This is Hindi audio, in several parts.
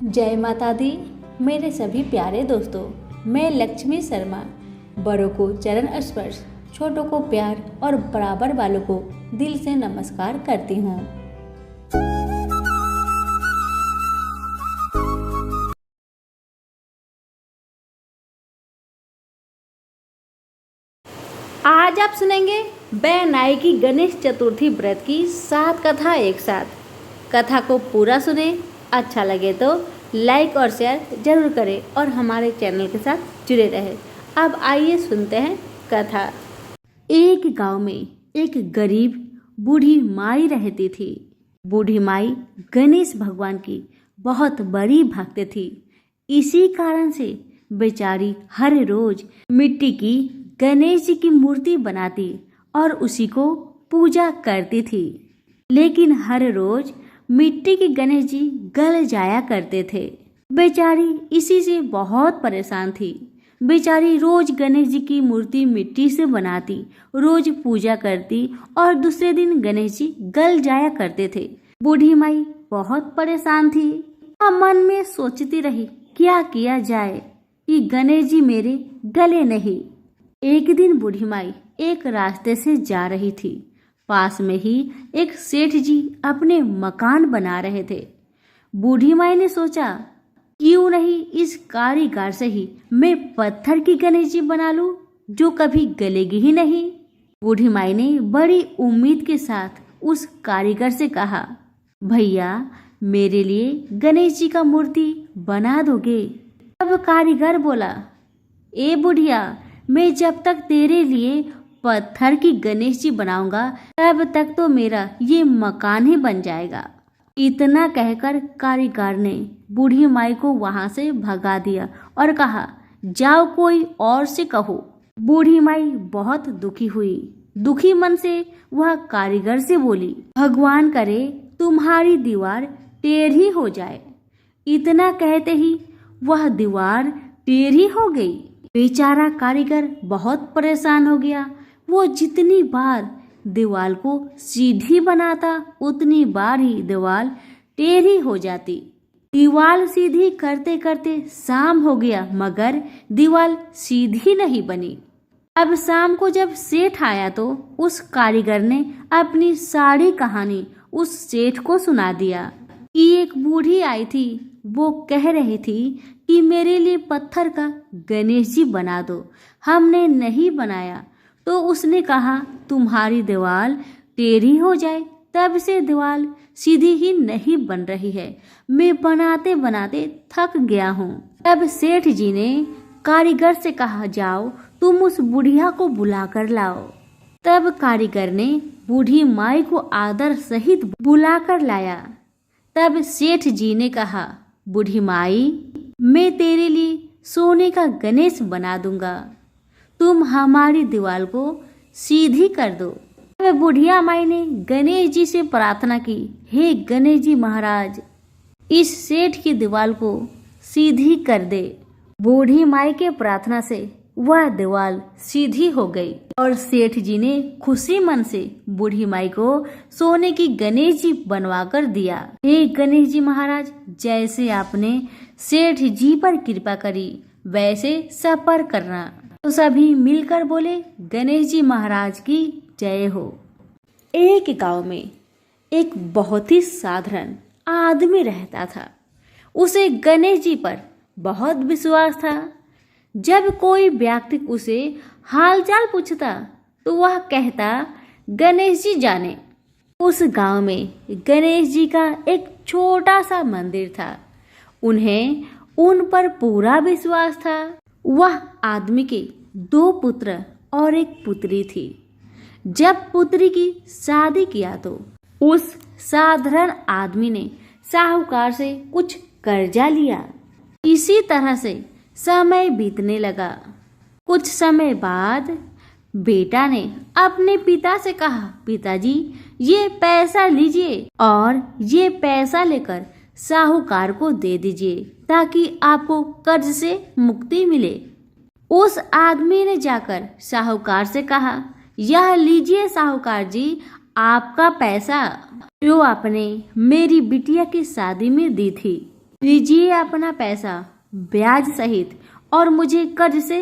जय माता दी। मेरे सभी प्यारे दोस्तों, मैं लक्ष्मी शर्मा बड़ों को चरण स्पर्श, छोटों को प्यार और बराबर वालों को दिल से नमस्कार करती हूँ। आज आप सुनेंगे बैनाई की गणेश चतुर्थी व्रत की 7 कथा एक साथ। कथा को पूरा सुने, अच्छा लगे तो लाइक और शेयर जरूर करें और हमारे चैनल के साथ जुड़े रहें। अब आइए सुनते हैं कथा। एक गांव में एक गरीब बूढ़ी माई रहती थी। बूढ़ी माई गणेश भगवान की बहुत बड़ी भक्त थी। इसी कारण से बेचारी हर रोज मिट्टी की गणेश जी की मूर्ति बनाती और उसी को पूजा करती थी। लेकिन हर रोज मिट्टी के गणेश जी गल जाया करते थे। बेचारी इसी से बहुत परेशान थी। बेचारी रोज गणेश जी की मूर्ति मिट्टी से बनाती, रोज पूजा करती और दूसरे दिन गणेश जी गल जाया करते थे। बूढ़ी माई बहुत परेशान थी और मन में सोचती रही क्या किया जाए कि गणेश जी मेरे गले नहीं। एक दिन बूढ़ी माई एक रास्ते से जा रही थी। पास में ही एक सेठ जी अपने मकान बना रहे थे। बूढ़ी माई ने सोचा क्यों नहीं इस कारीगर से ही मैं पत्थर की गणेश जी बना लूं जो कभी गलेगी ही नहीं। बूढ़ी माई ने बड़ी उम्मीद के साथ उस कारीगर से कहा, भैया मेरे लिए गणेश जी का मूर्ति बना दोगे? तब कारीगर बोला, ए बुढ़िया, मैं जब तक तेरे लिए पत्थर की गणेश जी बनाऊंगा तब तक तो मेरा ये मकान ही बन जाएगा। इतना कहकर कारीगर ने बूढ़ी माई को वहां से भगा दिया और कहा, जाओ कोई और से कहो। बूढ़ी माई बहुत दुखी हुई। दुखी मन से वह कारीगर से बोली, भगवान करे तुम्हारी दीवार टेढ़ी हो जाए। इतना कहते ही वह दीवार टेढ़ी हो गई। बेचारा कारीगर बहुत परेशान हो गया। वो जितनी बार दीवार को सीधी बनाता उतनी बार ही दीवार टेढ़ी हो जाती। दीवार सीधी करते करते शाम हो गया मगर दीवार सीधी नहीं बनी। अब शाम को जब सेठ आया तो उस कारीगर ने अपनी सारी कहानी उस सेठ को सुना दिया कि एक बूढ़ी आई थी। वो कह रही थी कि मेरे लिए पत्थर का गणेश जी बना दो। हमने नहीं बनाया तो उसने कहा तुम्हारी दीवार टेढ़ी हो जाए। तब से दीवार सीधी ही नहीं बन रही है। मैं बनाते बनाते थक गया हूँ। तब सेठ जी ने कारीगर से कहा, जाओ तुम उस बुढ़िया को बुला कर लाओ। तब कारीगर ने बूढ़ी माई को आदर सहित बुला कर लाया। तब सेठ जी ने कहा, बूढ़ी माई, मैं तेरे लिए सोने का गणेश बना दूंगा, तुम हमारी दीवार को सीधी कर दो। तब बुढ़िया माई ने गणेश जी से प्रार्थना की, हे गणेश जी महाराज, इस सेठ की दीवार को सीधी कर दे। बूढ़ी माई के प्रार्थना से वह दीवार सीधी हो गई और सेठ जी ने खुशी मन से बूढ़ी माई को सोने की गणेश जी बनवा कर दिया। हे गणेश जी महाराज, जैसे आपने सेठ जी पर कृपा करी वैसे सब पर करना। तो सभी मिलकर बोले, गणेश जी महाराज की जय हो। एक गांव में एक बहुत ही साधारण आदमी रहता था। उसे गणेश जी पर बहुत विश्वास था। जब कोई व्यक्ति उसे हालचाल पूछता तो वह कहता, गणेश जी जाने। उस गांव में गणेश जी का एक छोटा सा मंदिर था। उन्हें उन पर पूरा विश्वास था। वह आदमी के 2 पुत्र और एक पुत्री थी। जब पुत्री की शादी किया तो उस साधारण आदमी ने साहूकार से कुछ कर्जा लिया। इसी तरह से समय बीतने लगा। कुछ समय बाद बेटा ने अपने पिता से कहा, पिताजी ये पैसा लीजिए और ये पैसा लेकर साहूकार को दे दीजिए ताकि आपको कर्ज से मुक्ति मिले। उस आदमी ने जाकर साहूकार से कहा, यह लीजिए साहूकार जी, आपका पैसा जो आपने मेरी बिटिया की शादी में दी थी। लीजिए अपना पैसा ब्याज सहित और मुझे कर्ज से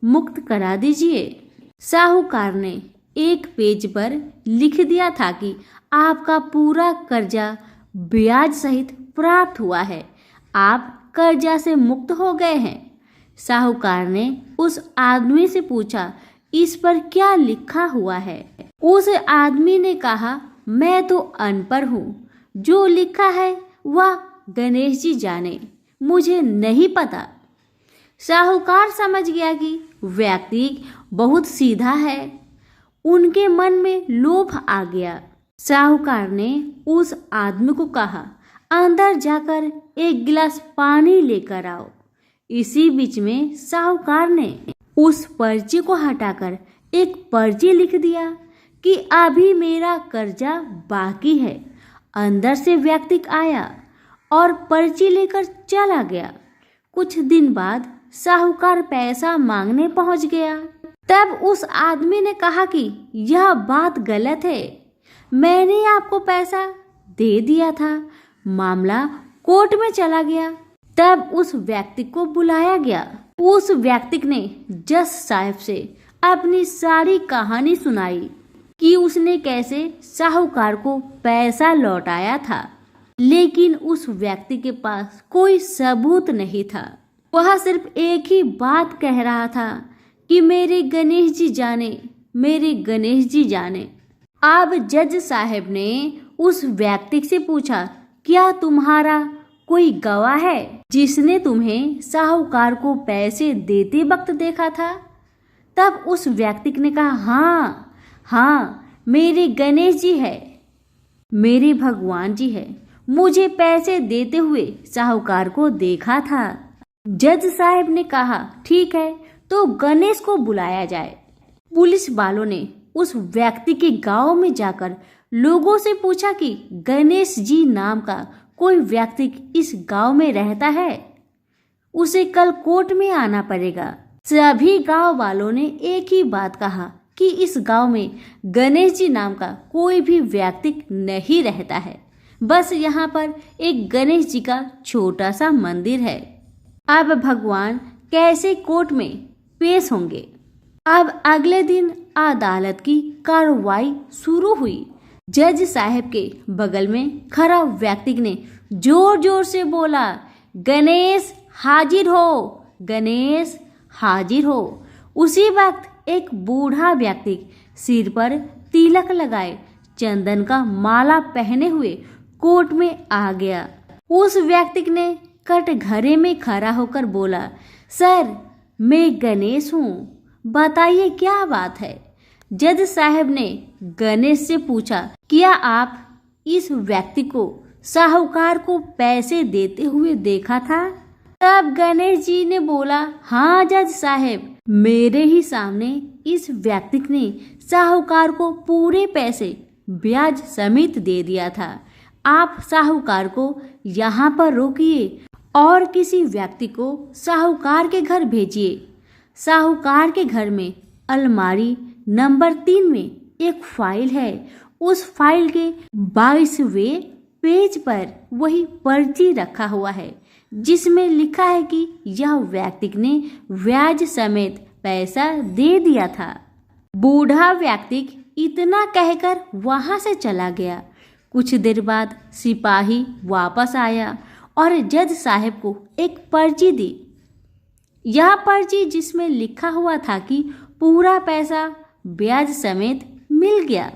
मुक्त करा दीजिए। साहूकार ने एक पेज पर लिख दिया था कि आपका पूरा कर्जा ब्याज सहित प्राप्त हुआ है, आप कर्जा से मुक्त हो गए हैं। साहूकार ने उस आदमी से पूछा, इस पर क्या लिखा हुआ है? उस आदमी ने कहा, मैं तो अनपढ़ हूँ, जो लिखा है वह गणेश जी जाने, मुझे नहीं पता। साहूकार समझ गया कि व्यक्ति बहुत सीधा है। उनके मन में लोभ आ गया। साहूकार ने उस आदमी को कहा, अंदर जाकर एक गिलास पानी लेकर आओ। इसी बीच में साहूकार ने उस पर्ची को हटाकर एक पर्ची लिख दिया कि अभी मेरा कर्जा बाकी है। अंदर से व्यक्ति आया और पर्ची लेकर चला गया। कुछ दिन बाद साहूकार पैसा मांगने पहुंच गया। तब उस आदमी ने कहा कि यह बात गलत है, मैंने आपको पैसा दे दिया था। मामला कोर्ट में चला गया। तब उस व्यक्ति को बुलाया गया। उस व्यक्ति ने जज साहब से अपनी सारी कहानी सुनाई कि उसने कैसे साहूकार को पैसा लौटाया था, लेकिन उस व्यक्ति के पास कोई सबूत नहीं था। वह सिर्फ एक ही बात कह रहा था कि मेरे गणेश जी जाने, मेरे गणेश जी जाने। अब जज साहब ने उस व्यक्ति से पूछा, क्या तुम्हारा कोई गवाह है जिसने तुम्हें साहूकार को पैसे देते वक्त देखा था? तब उस व्यक्ति ने कहा, हाँ, मेरे गणेश जी है, मेरे भगवान जी है, मुझे पैसे देते हुए साहूकार को देखा था। जज साहब ने कहा, ठीक है, तो गणेश को बुलाया जाए। पुलिस वालों ने उस व्यक्ति के गांव में जाकर लोगों से पूछा कि गणेश जी नाम का कोई व्यक्ति इस गांव में रहता है, उसे कल कोर्ट में आना पड़ेगा। सभी गांव वालों ने एक ही बात कहा कि इस गांव में गणेश जी नाम का कोई भी व्यक्ति नहीं रहता है, बस यहाँ पर एक गणेश जी का छोटा सा मंदिर है। अब भगवान कैसे कोर्ट में पेश होंगे? अब अगले दिन अदालत की कार्रवाई शुरू हुई। जज साहब के बगल में खड़ा व्यक्ति ने जोर जोर से बोला, गणेश हाजिर हो, गणेश हाजिर हो। उसी वक्त एक बूढ़ा व्यक्ति सिर पर तिलक लगाए, चंदन का माला पहने हुए कोर्ट में आ गया। उस व्यक्ति ने कटघरे में खड़ा होकर बोला, सर, मैं गणेश हूँ, बताइए क्या बात है? जज साहब ने गणेश से पूछा, क्या आप इस व्यक्ति को साहूकार को पैसे देते हुए देखा था? तब गणेश जी ने बोला, हाँ जज साहब, मेरे ही सामने इस व्यक्ति ने साहूकार को पूरे पैसे ब्याज समेत दे दिया था। आप साहूकार को यहाँ पर रोकिए और किसी व्यक्ति को साहूकार के घर भेजिए। साहूकार के घर में अलमारी नंबर 3 में एक फाइल है। उस फाइल के 22वें पेज पर वही पर्ची रखा हुआ है जिसमें लिखा है कि यह व्यक्ति ने ब्याज समेत पैसा दे दिया था। बूढ़ा व्यक्ति इतना कहकर वहां से चला गया। कुछ देर बाद सिपाही वापस आया और जज साहब को एक पर्ची दी। यह पर्ची जिसमें लिखा हुआ था कि पूरा पैसा ब्याज समेत मिल गया।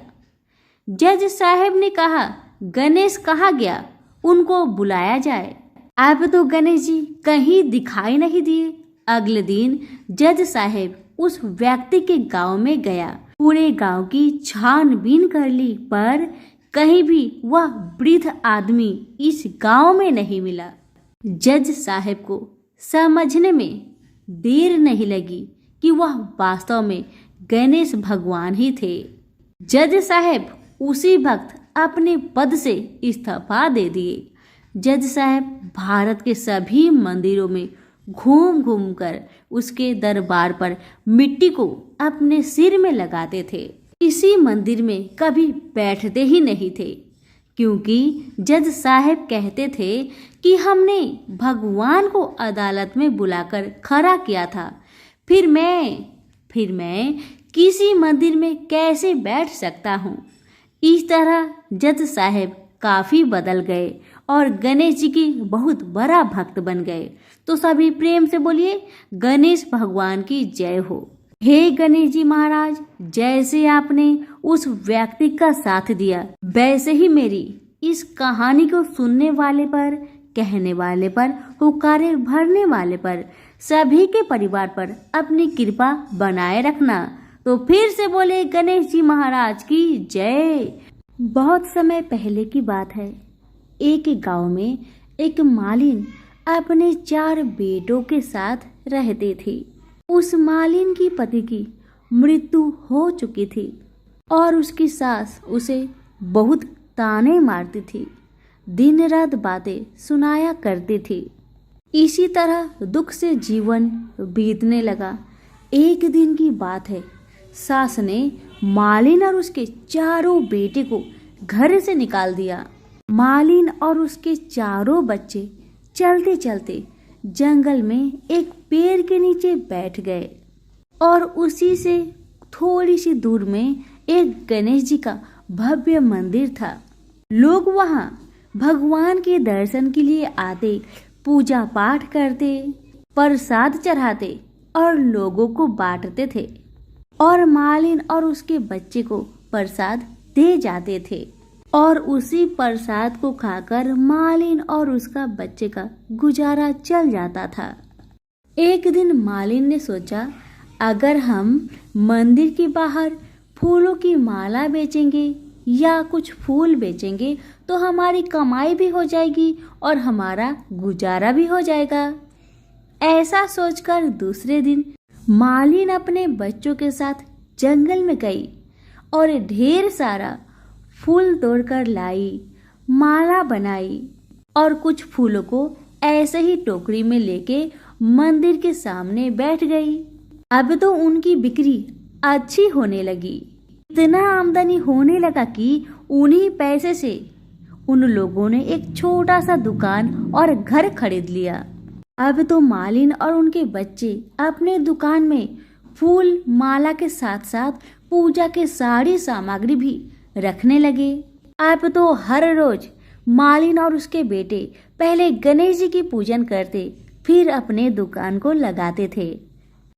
जज साहब ने कहा, गणेश कहाँ गया, उनको बुलाया जाए। अब तो गणेश जी कहीं दिखाई नहीं दिए। अगले दिन जज साहब उस व्यक्ति के गांव में गया। पूरे गांव की छानबीन कर ली, पर कहीं भी वह वृद्ध आदमी इस गांव में नहीं मिला। जज साहब को समझने में देर नहीं लगी कि वह वास्तव में गणेश भगवान ही थे। जज साहब उसी वक्त अपने पद से इस्तीफा दे दिए। जज साहब भारत के सभी मंदिरों में घूम घूम कर उसके दरबार पर मिट्टी को अपने सिर में लगाते थे। इसी मंदिर में कभी बैठते ही नहीं थे, क्योंकि जज साहब कहते थे कि हमने भगवान को अदालत में बुलाकर खड़ा किया था। फिर मैं किसी मंदिर में कैसे बैठ सकता हूँ। इस तरह जज साहब काफी बदल गए और गणेश जी की बहुत बड़ा भक्त बन गए। तो सभी प्रेम से बोलिए गणेश भगवान की जय हो। हे गणेश जी महाराज, जैसे आपने उस व्यक्ति का साथ दिया, वैसे ही मेरी इस कहानी को सुनने वाले पर, कहने वाले पर, हुक्कारे भरने वाले पर, सभी के परिवार पर अपनी कृपा बनाए रखना। तो फिर से बोले गणेश जी महाराज की जय। बहुत समय पहले की बात है। एक गांव में एक मालिन अपने 4 बेटों के साथ रहती थी। उस मालिन की पति की मृत्यु हो चुकी थी और उसकी सास उसे बहुत ताने मारती थी, दिन रात बातें सुनाया करती थी। इसी तरह दुख से जीवन बीतने लगा। एक दिन की बात है, सास ने मालिन और उसके 4 बेटे को घर से निकाल दिया। मालिन और उसके 4 बच्चे चलते चलते जंगल में एक पेड़ के नीचे बैठ गए और उसी से थोड़ी सी दूर में एक गणेश जी का भव्य मंदिर था। लोग वहां भगवान के दर्शन के लिए आते, पूजा पाठ करते, प्रसाद चढ़ाते और लोगों को बांटते थे और मालिन और उसके बच्चे को प्रसाद दे जाते थे और उसी प्रसाद को खाकर मालिन और उसका बच्चे का गुजारा चल जाता था। एक दिन मालिन ने सोचा, अगर हम मंदिर के बाहर फूलों की माला बेचेंगे या कुछ फूल बेचेंगे तो हमारी कमाई भी हो जाएगी और हमारा गुजारा भी हो जाएगा। ऐसा सोचकर दूसरे दिन मालिन अपने बच्चों के साथ जंगल में गई और ढेर सारा फूल तोड़कर लाई, माला बनाई और कुछ फूलों को ऐसे ही टोकरी में लेके मंदिर के सामने बैठ गई। अब तो उनकी बिक्री अच्छी होने लगी। इतना आमदनी होने लगा कि उन्हीं पैसे से उन लोगों ने एक छोटा सा दुकान और घर खरीद लिया। अब तो मालिन और उनके बच्चे अपने दुकान में फूल माला के साथ साथ पूजा के सारी सामग्री भी रखने लगे। अब तो हर रोज मालिन और उसके बेटे पहले गणेश जी की पूजन करते, फिर अपने दुकान को लगाते थे।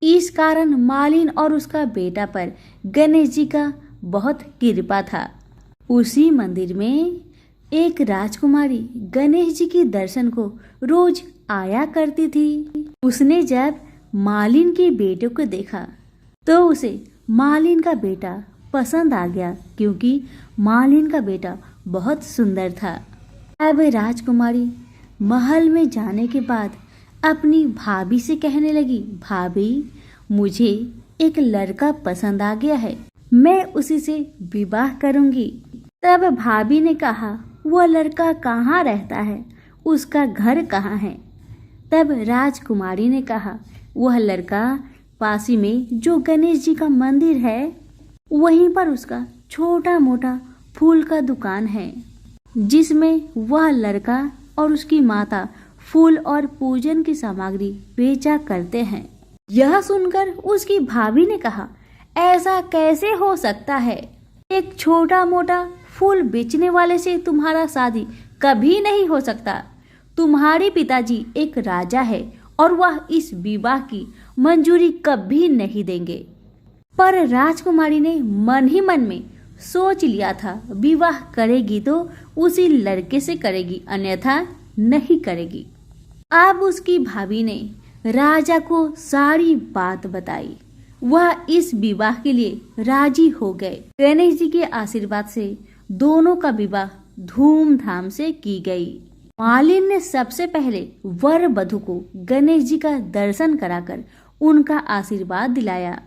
इस कारण मालिन और उसका बेटा पर गणेश जी का बहुत कृपा था। उसी मंदिर में एक राजकुमारी गणेश जी के दर्शन को रोज आया करती थी। उसने जब मालिन के बेटे को देखा तो उसे मालिन का बेटा पसंद आ गया, क्योंकि मालिन का बेटा बहुत सुंदर था। अब राजकुमारी महल में जाने के बाद अपनी भाभी से कहने लगी, भाभी मुझे एक लड़का पसंद आ गया है, मैं उसी से विवाह करूंगी। तब भाभी ने कहा, वह लड़का कहाँ रहता है, उसका घर कहाँ है? तब राजकुमारी ने कहा, वह लड़का पासी में जो गणेश जी का मंदिर है वहीं पर उसका छोटा मोटा फूल का दुकान है, जिसमें वह लड़का और उसकी माता फूल और पूजन की सामग्री बेचा करते हैं। यह सुनकर उसकी भाभी ने कहा, ऐसा कैसे हो सकता है? एक छोटा मोटा फूल बेचने वाले से तुम्हारा शादी कभी नहीं हो सकता। तुम्हारे पिताजी एक राजा है और वह इस विवाह की मंजूरी कभी नहीं देंगे। पर राजकुमारी ने मन ही मन में सोच लिया था, विवाह करेगी तो उसी लड़के से करेगी, अन्यथा नहीं करेगी। अब उसकी भाभी ने राजा को सारी बात बताई। वह इस विवाह के लिए राजी हो गए। गणेश जी के आशीर्वाद से दोनों का विवाह धूमधाम से की गई। मालिन ने सबसे पहले वर वधू को गणेश जी का दर्शन कराकर उनका आशीर्वाद दिलाया।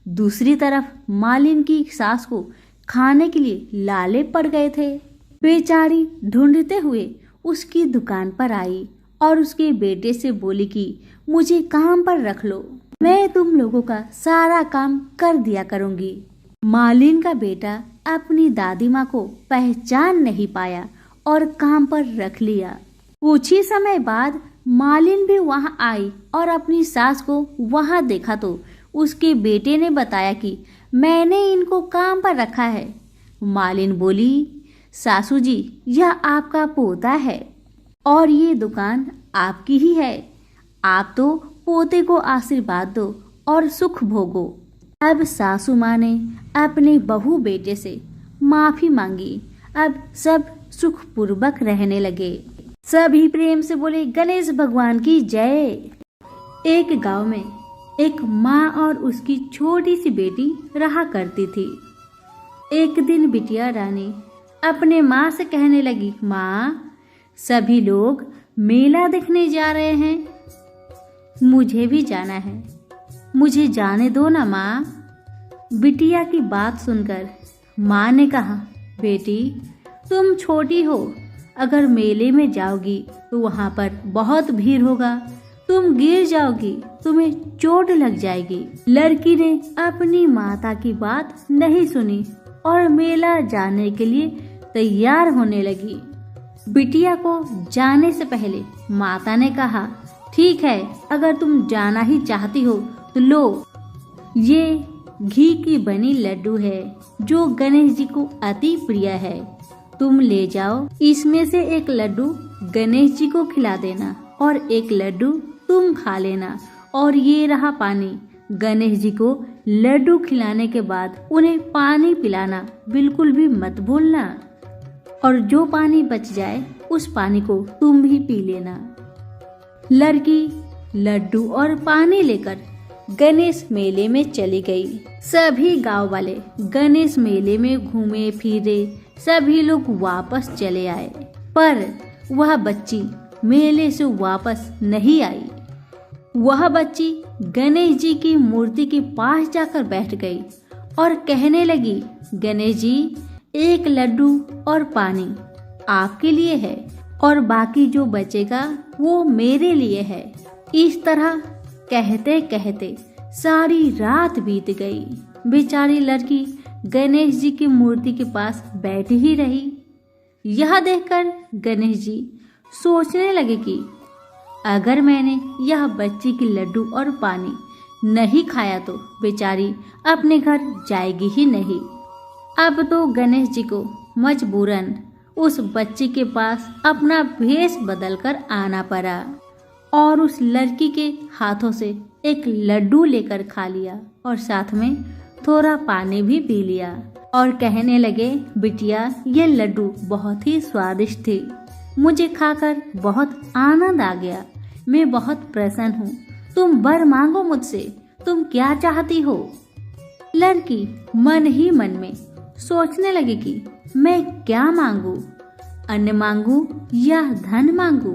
दूसरी तरफ मालिन की सास को खाने के लिए लाले पड़ गए थे। बेचारी ढूंढते हुए उसकी दुकान पर आई और उसके बेटे से बोली कि मुझे काम पर रख लो, मैं तुम लोगों का सारा काम कर दिया करूंगी। मालिन का बेटा अपनी दादी माँ को पहचान नहीं पाया और काम पर रख लिया। कुछ ही समय बाद मालिन भी वहां आई और अपनी सास को वहां देखा तो उसके बेटे ने बताया कि मैंने इनको काम पर रखा है। मालिन बोली, सासू जी, यह आपका पोता है और ये दुकान आपकी ही है। आप तो पोते को आशीर्वाद दो और सुख भोगो। अब सासू माँ ने अपने बहू बेटे से माफी मांगी। अब सब सुखपूर्वक रहने लगे। सभी प्रेम से बोले, गणेश भगवान की जय। एक गांव में एक माँ और उसकी छोटी सी बेटी रहा करती थी। एक दिन बिटिया रानी अपने माँ से कहने लगी, माँ, सभी लोग मेला देखने जा रहे हैं, मुझे भी जाना है, मुझे जाने दो ना माँ। बिटिया की बात सुनकर माँ ने कहा, बेटी, तुम छोटी हो, अगर मेले में जाओगी तो वहाँ पर बहुत भीड़ होगा, तुम गिर जाओगी, तुम्हें चोट लग जाएगी। लड़की ने अपनी माता की बात नहीं सुनी और मेला जाने के लिए तैयार होने लगी। बिटिया को जाने से पहले माता ने कहा, ठीक है, अगर तुम जाना ही चाहती हो तो लो, ये घी की बनी लड्डू है जो गणेश जी को अति प्रिय है, तुम ले जाओ। इसमें से एक लड्डू गणेश जी को खिला देना और एक लड्डू तुम खा लेना। और ये रहा पानी, गणेश जी को लड्डू खिलाने के बाद उन्हें पानी पिलाना बिल्कुल भी मत भूलना। और जो पानी बच जाए उस पानी को तुम भी पी लेना। लड़की लड्डू और पानी लेकर गणेश मेले में चली गई। सभी गांव वाले गणेश मेले में घूमे फिरे, सभी लोग वापस चले आए, पर वह बच्ची मेले से वापस नहीं आई। वह बच्ची गणेश जी की मूर्ति के पास जाकर बैठ गई और कहने लगी, गणेश जी, एक लड्डू और पानी आपके लिए है और बाकी जो बचेगा वो मेरे लिए है। इस तरह कहते कहते सारी रात बीत गई। बेचारी लड़की गणेश जी की मूर्ति के पास बैठी ही रही। यह देखकर गणेश जी सोचने लगे कि अगर मैंने यह बच्ची की लड्डू और पानी नहीं खाया तो बेचारी अपने घर जाएगी ही नहीं। अब तो गणेश जी को मजबूरन उस बच्ची के पास अपना भेष बदलकर आना पड़ा और उस लड़की के हाथों से एक लड्डू लेकर खा लिया और साथ में थोड़ा पानी भी पी लिया और कहने लगे, बिटिया, ये लड्डू बहुत ही स्वादिष्ट थे, मुझे खाकर बहुत आनंद आ गया, मैं बहुत प्रसन्न हूँ, तुम वर मांगो मुझसे, तुम क्या चाहती हो। लड़की मन ही मन में सोचने लगी कि मैं क्या मांगू, अन्न मांगू या धन मांगू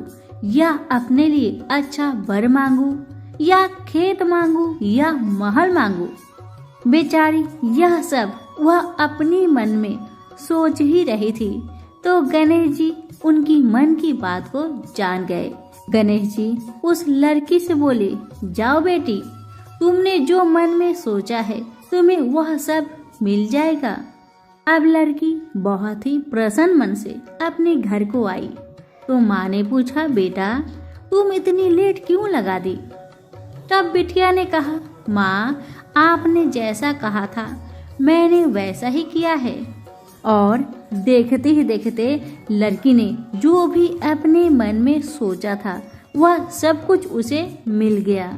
या अपने लिए अच्छा वर मांगू या खेत मांगू या महल मांगू। बेचारी यह सब वह अपनी मन में सोच ही रही थी तो गणेश जी उनकी मन की बात को जान गए। गणेश जी उस लड़की से बोले, जाओ बेटी, तुमने जो मन में सोचा है तुम्हें वह सब मिल जाएगा। अब लड़की बहुत ही प्रसन्न मन से अपने घर को आई तो माँ ने पूछा, बेटा, तुम इतनी लेट क्यों लगा दी। तब बिटिया ने कहा, माँ, आपने जैसा कहा था मैंने वैसा ही किया है। और देखते ही देखते लड़की ने जो भी अपने मन में सोचा था वह सब कुछ उसे मिल गया।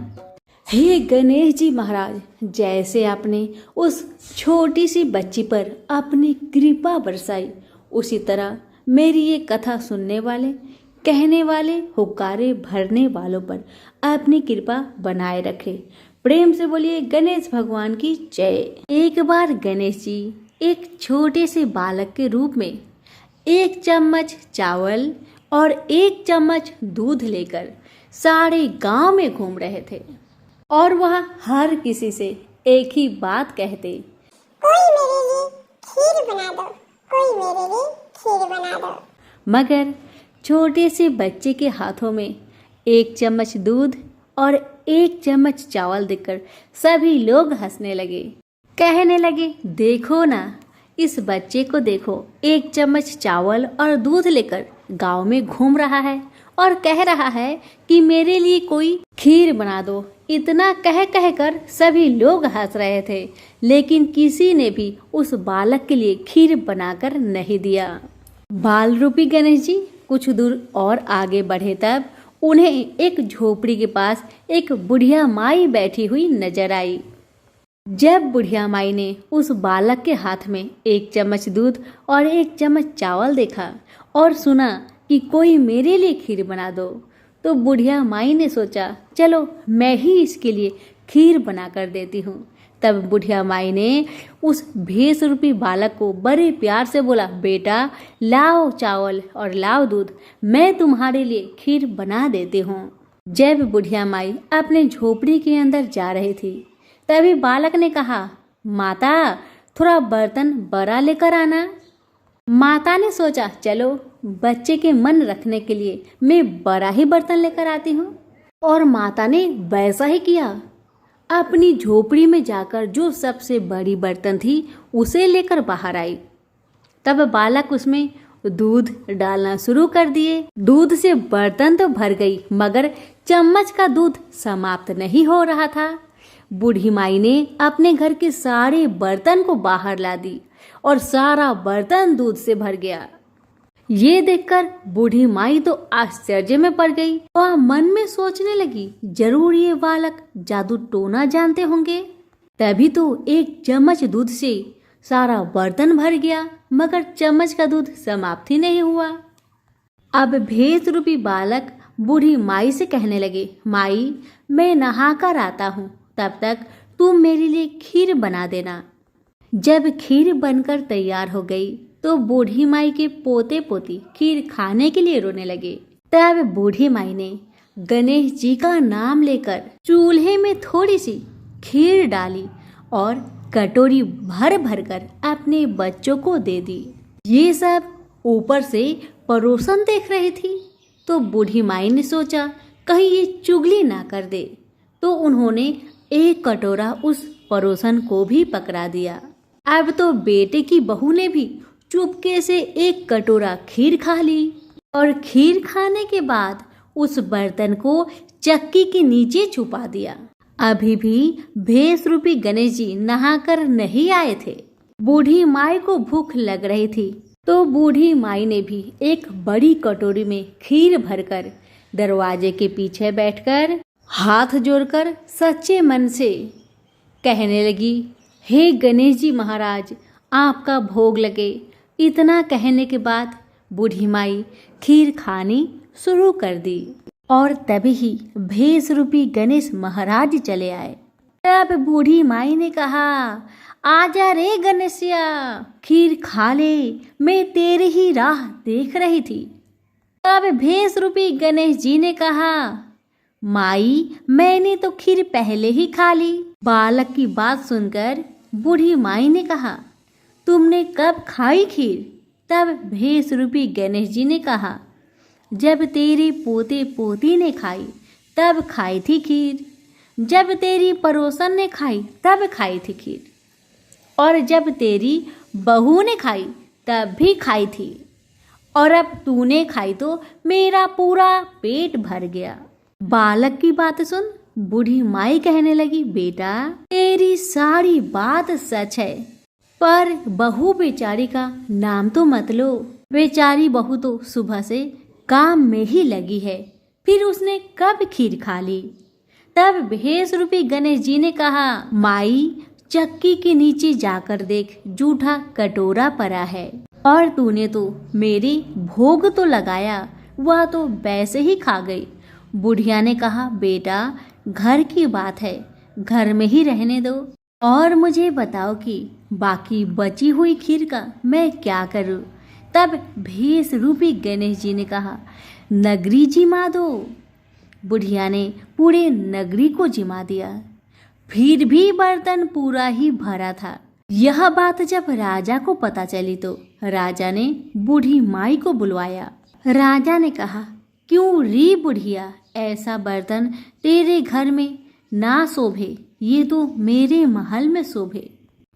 हे गणेश जी महाराज, जैसे आपने उस छोटी सी बच्ची पर अपनी कृपा बरसाई, उसी तरह मेरी ये कथा सुनने वाले, कहने वाले, हुक्कारे भरने वालों पर अपनी कृपा बनाए रखे। प्रेम से बोलिए गणेश भगवान की जय। एक बार गणेश जी एक छोटे से बालक के रूप में 1 चम्मच चावल और 1 चम्मच दूध लेकर सारे गांव में घूम रहे थे और वह हर किसी से एक ही बात कहते, कोई मेरे लिए खीर बना दो, कोई मेरे लिए खीर बना दो। मगर छोटे से बच्चे के हाथों में 1 चम्मच दूध और 1 चम्मच चावल देखकर सभी लोग हंसने लगे। कहने लगे, देखो ना, इस बच्चे को देखो, 1 चम्मच चावल और दूध लेकर गांव में घूम रहा है और कह रहा है कि मेरे लिए कोई खीर बना दो। इतना कह कह कर सभी लोग हंस रहे थे, लेकिन किसी ने भी उस बालक के लिए खीर बनाकर नहीं दिया। बाल रूपी गणेश जी कुछ दूर और आगे बढ़े तब उन्हें एक झोपड़ी के पास एक बुढ़िया माई बैठी हुई नजर आई। जब बुढ़िया माई ने उस बालक के हाथ में एक चम्मच दूध और एक चम्मच चावल देखा और सुना कि कोई मेरे लिए खीर बना दो, तो बुढ़िया माई ने सोचा चलो मैं ही इसके लिए खीर बना कर देती हूँ। तब बुढ़िया माई ने उस भेष रूपी बालक को बड़े प्यार से बोला, बेटा लाओ चावल और लाओ दूध, मैं तुम्हारे लिए खीर बना देती हूँ। जब बुढ़िया माई अपने झोपड़ी के अंदर जा रही थी तभी बालक ने कहा, माता थोड़ा बर्तन बड़ा लेकर आना। माता ने सोचा चलो बच्चे के मन रखने के लिए मैं बड़ा ही बर्तन लेकर आती हूँ, और माता ने वैसा ही किया। अपनी झोपड़ी में जाकर जो सबसे बड़ी बर्तन थी उसे लेकर बाहर आई। तब बालक उसमें दूध डालना शुरू कर दिए। दूध से बर्तन तो भर गई, मगर चम्मच का दूध समाप्त नहीं हो रहा था। बूढ़ी माई ने अपने घर के सारे बर्तन को बाहर ला दी और सारा बर्तन दूध से भर गया। ये देखकर बूढ़ी माई तो आश्चर्य में पड़ गई। वह मन में सोचने लगी, जरूर ये बालक जादू टोना जानते होंगे, तभी तो एक चम्मच दूध से सारा बर्तन भर गया, मगर चम्मच का दूध समाप्त ही नहीं हुआ। अब भेष रूपी बालक बूढ़ी माई से कहने लगे, माई मैं नहा कर आता हूँ, तब तक तुम मेरे लिए खीर बना देना। जब खीर बनकर तैयार हो गई तो बूढ़ी माई के पोते पोती खीर खाने के लिए रोने लगे। तब बूढ़ी माई ने गणेश जी का नाम लेकर चूल्हे में थोड़ी सी खीर डाली और कटोरी भर भर कर अपने बच्चों को दे दी। ये सब ऊपर से पड़ोसन देख रही थी, तो बूढ़ी माई ने सोचा कहीं ये चुगली ना कर दे, तो उन्होंने एक कटोरा उस पड़ोसन को भी पकड़ा दिया। अब तो बेटे की बहू ने भी चुपके से एक कटोरा खीर खा ली, और खीर खाने के बाद उस बर्तन को चक्की के नीचे छुपा दिया। अभी भी भेष रूपी गणेश जी नहाकर नहीं आए थे। बूढ़ी माई को भूख लग रही थी, तो बूढ़ी माई ने भी एक बड़ी कटोरी में खीर भरकर दरवाजे के पीछे बैठकर हाथ जोड़कर सच्चे मन से कहने लगी, हे गणेश जी महाराज आपका भोग लगे। इतना कहने के बाद बूढ़ी माई खीर खानी शुरू कर दी, और तभी ही भेष रूपी गणेश महाराज चले आए। तब बूढ़ी माई ने कहा, आजा रे गणेशिया, खीर खा ले, मैं तेरी ही राह देख रही थी। तब भेष रूपी गणेश जी ने कहा, माई मैंने तो खीर पहले ही खा ली। बालक की बात सुनकर बूढ़ी माई ने कहा, तुमने कब खाई खीर? तब भेष रूपी गणेश जी ने कहा, जब तेरे पोते पोती ने खाई तब खाई थी खीर, जब तेरी पड़ोसन ने खाई तब खाई थी खीर, और जब तेरी बहू ने खाई तब भी खाई थी, और अब तूने खाई तो मेरा पूरा पेट भर गया। बालक की बात सुन बूढ़ी माई कहने लगी, बेटा तेरी सारी बात सच है, पर बहू बेचारी का नाम तो मत लो। बेचारी बहू तो सुबह से काम में ही लगी है, फिर उसने कब खीर खा ली? तब भेष रूपी गणेश जी ने कहा, माई चक्की के नीचे जाकर देख, जूठा कटोरा पड़ा है, और तूने तो मेरे भोग तो लगाया, वह तो वैसे ही खा गई। बुढ़िया ने कहा, बेटा घर की बात है, घर में ही रहने दो, और मुझे बताओ कि बाकी बची हुई खीर का मैं क्या करूं? तब भेष रूपी गणेश जी ने कहा, नगरी जिमा दो। बुढ़िया ने पूरे नगरी को जिमा दिया, फिर भी बर्तन पूरा ही भरा था। यह बात जब राजा को पता चली तो राजा ने बूढ़ी माई को बुलवाया। राजा ने कहा, क्यों री बुढ़िया, ऐसा बर्तन तेरे घर में ना शोभे, ये तो मेरे महल में शोभे।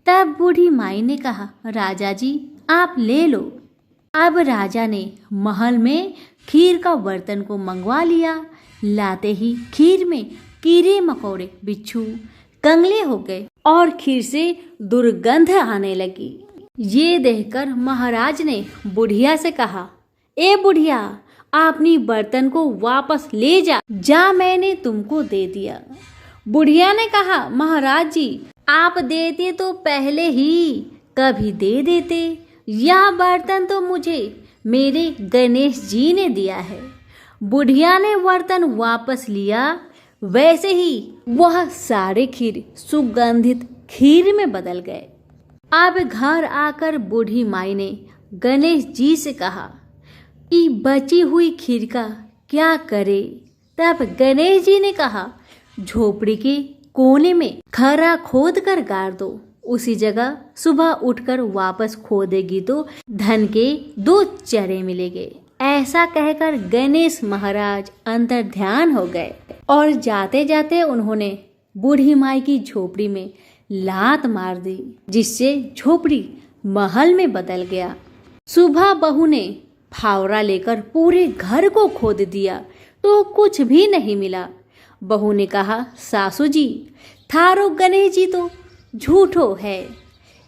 तब बूढ़ी माई ने कहा, राजा जी आप ले लो। अब राजा ने महल में खीर का बर्तन को मंगवा लिया। लाते ही खीर में कीड़े मकोड़े बिच्छू कंगले हो गए और खीर से दुर्गंध आने लगी। ये देखकर महाराज ने बुढ़िया से कहा, ए बुढ़िया, अपनी बर्तन को वापस ले जा मैंने तुमको दे दिया। बुढ़िया ने कहा, महाराज जी, आप देते तो पहले ही कभी दे देते। यह बर्तन तो मुझे मेरे गणेश जी ने दिया है। बुढ़िया ने बर्तन वापस लिया। वैसे ही वह सारे खीर सुगंधित खीर में बदल गए। अब घर आकर बूढ़ी माई ने गणेश जी से कहा कि बची हुई खीर का क्या करे। तब गणेश जी ने कहा, झोपड़ी के कोने में खरा खोद कर गाड़ दो। उसी जगह सुबह उठकर वापस खोदेगी तो धन के 2 चरे मिलेंगे। ऐसा कहकर गणेश महाराज अंतर ध्यान हो गए और जाते जाते उन्होंने बूढ़ी माई की झोपड़ी में लात मार दी, जिससे झोपड़ी महल में बदल गया। सुबह बहू ने फावड़ा लेकर पूरे घर को खोद दिया तो कुछ भी नहीं मिला। बहू ने कहा, सासू जी, थारो गणेश जी तो झूठो है।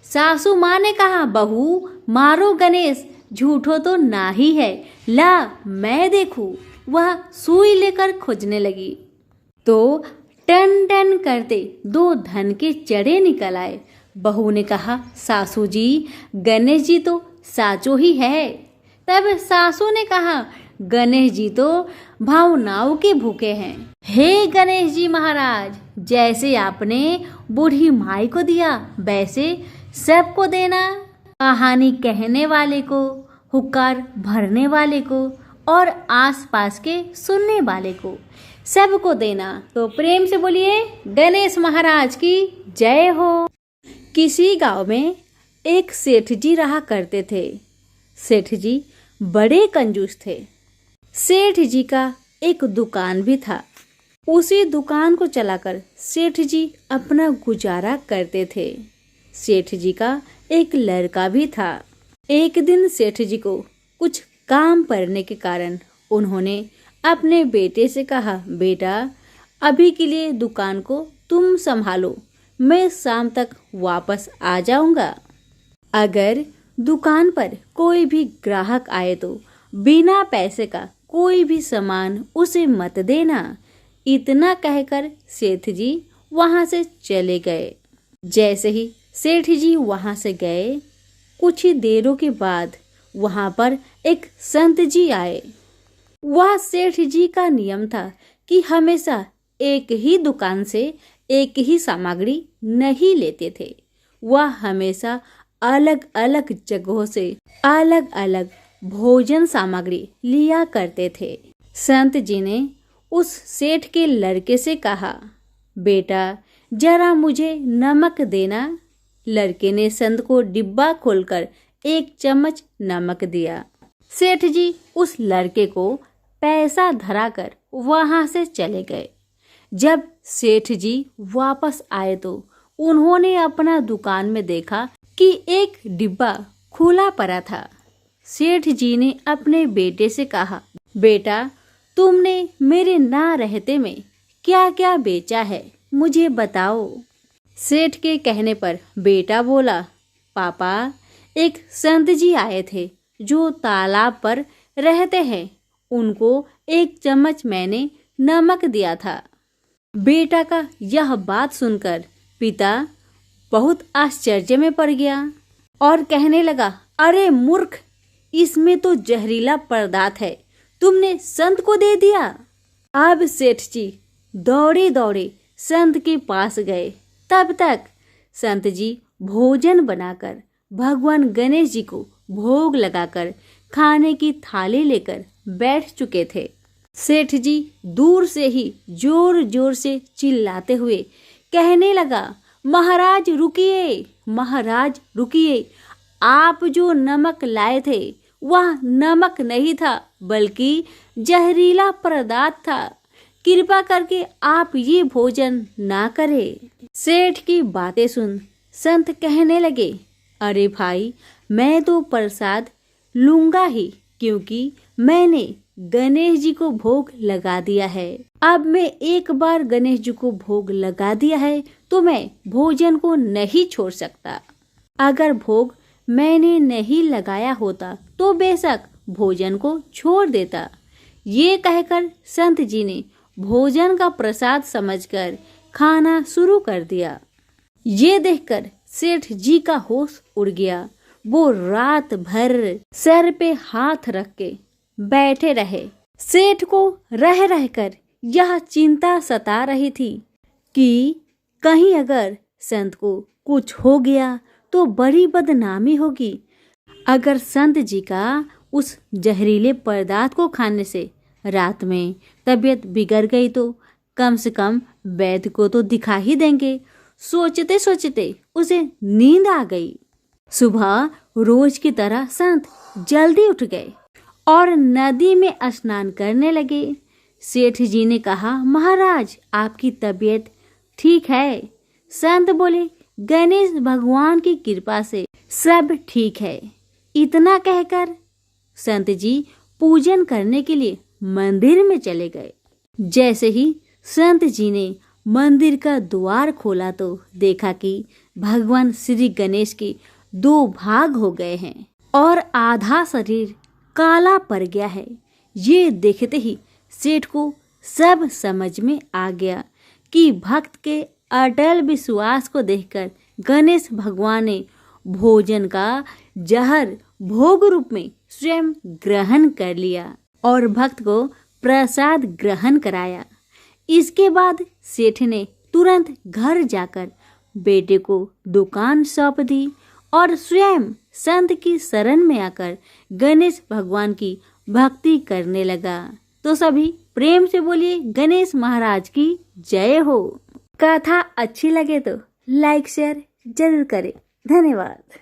सासू माँ ने कहा, बहू, मारो गणेश झूठो तो ना ही है, ला मैं देखूं। वह सुई लेकर खोजने लगी तो टन टन करते 2 धन के चढ़े निकल आए। बहू ने कहा, सासू जी, गणेश जी तो साचो ही है। तब सासू ने कहा, गणेश जी तो भावनाओं के भूखे हैं। हे गणेश जी महाराज, जैसे आपने बूढ़ी माई को दिया वैसे सबको देना। कहानी कहने वाले को, हुक्कार भरने वाले को और आसपास के सुनने वाले को सबको देना। तो प्रेम से बोलिए गणेश महाराज की जय हो। किसी गांव में एक सेठ जी रहा करते थे। सेठ जी बड़े कंजूस थे। सेठ जी का एक दुकान भी था। उसी दुकान को चलाकर सेठ जी अपना गुजारा करते थे। सेठ जी का एक लड़का भी था। एक दिन सेठ जी को कुछ काम पड़ने के कारण उन्होंने अपने बेटे से कहा, बेटा, अभी के लिए दुकान को तुम संभालो, मैं शाम तक वापस आ जाऊंगा। अगर दुकान पर कोई भी ग्राहक आए तो बिना पैसे का कोई भी सामान उसे मत देना। इतना कहकर सेठ जी वहां से चले गए। जैसे ही सेठ जी वहां से गए, कुछ ही देरों के बाद वहां पर एक संत जी आए। वह सेठ जी का नियम था कि हमेशा एक ही दुकान से एक ही सामग्री नहीं लेते थे। वह हमेशा अलग अलग जगहों से अलग अलग भोजन सामग्री लिया करते थे। संत जी ने उस सेठ के लड़के से कहा, बेटा, जरा मुझे नमक देना। लड़के ने संत को डिब्बा खोलकर 1 चम्मच नमक दिया। सेठ जी उस लड़के को पैसा धराकर वहां से चले गए। जब सेठ जी वापस आए तो उन्होंने अपना दुकान में देखा कि एक डिब्बा खुला पड़ा था। सेठ जी ने अपने बेटे से कहा, बेटा, तुमने मेरे ना रहते में क्या क्या बेचा है, मुझे बताओ। सेठ के कहने पर बेटा बोला, पापा, एक संत जी आए थे जो तालाब पर रहते हैं, उनको 1 चम्मच मैंने नमक दिया था। बेटा का यह बात सुनकर पिता बहुत आश्चर्य में पड़ गया और कहने लगा, अरे मूर्ख, इसमें तो जहरीला पदार्थ है, तुमने संत को दे दिया। अब सेठ जी दौड़े दौड़े संत के पास गए। तब तक संत जी भोजन बनाकर भगवान गणेश जी को भोग लगाकर खाने की थाली लेकर बैठ चुके थे। सेठ जी दूर से ही जोर जोर से चिल्लाते हुए कहने लगा, महाराज रुकिए, महाराज रुकिए, आप जो नमक लाए थे वह नमक नहीं था बल्कि जहरीला पदार्थ था। कृपा करके आप ये भोजन ना करें। सेठ की बातें सुन संत कहने लगे, अरे भाई, मैं तो प्रसाद लूंगा ही, क्योंकि मैंने गणेश जी को भोग लगा दिया है। अब मैं एक बार गणेश जी को भोग लगा दिया है तो मैं भोजन को नहीं छोड़ सकता। अगर भोग मैंने नहीं लगाया होता तो बेशक भोजन को छोड़ देता। ये कहकर संत जी ने भोजन का प्रसाद समझकर खाना शुरू कर दिया। ये देखकर सेठ जी का होश उड़ गया। वो रात भर सर पे हाथ रख के बैठे रहे। सेठ को रह रहकर यह चिंता सता रही थी कि कहीं अगर संत को कुछ हो गया तो बड़ी बदनामी होगी। अगर संत जी का उस जहरीले पदार्थ को खाने से रात में तबीयत बिगड़ गई तो कम से कम वैद्य को तो दिखा ही देंगे। सोचते सोचते उसे नींद आ गई। सुबह रोज की तरह संत जल्दी उठ गए और नदी में स्नान करने लगे। सेठ जी ने कहा, महाराज आपकी तबीयत ठीक है? संत बोले, गणेश भगवान की कृपा से सब ठीक है। इतना कहकर संत जी पूजन करने के लिए मंदिर में चले गए। जैसे ही संत जी ने मंदिर का द्वार खोला तो देखा कि भगवान श्री गणेश के 2 भाग हो गए हैं और आधा शरीर काला पड़ गया है। ये देखते ही सेठ को सब समझ में आ गया कि भक्त के अटल विश्वास को देखकर गणेश भगवान ने भोजन का जहर भोग रूप में स्वयं ग्रहण कर लिया और भक्त को प्रसाद ग्रहण कराया। इसके बाद सेठ ने तुरंत घर जाकर बेटे को दुकान सौंप दी और स्वयं संत की शरण में आकर गणेश भगवान की भक्ति करने लगा। तो सभी प्रेम से बोलिए गणेश महाराज की जय हो। कथा अच्छी लगे तो लाइक शेयर जरूर करें। धन्यवाद।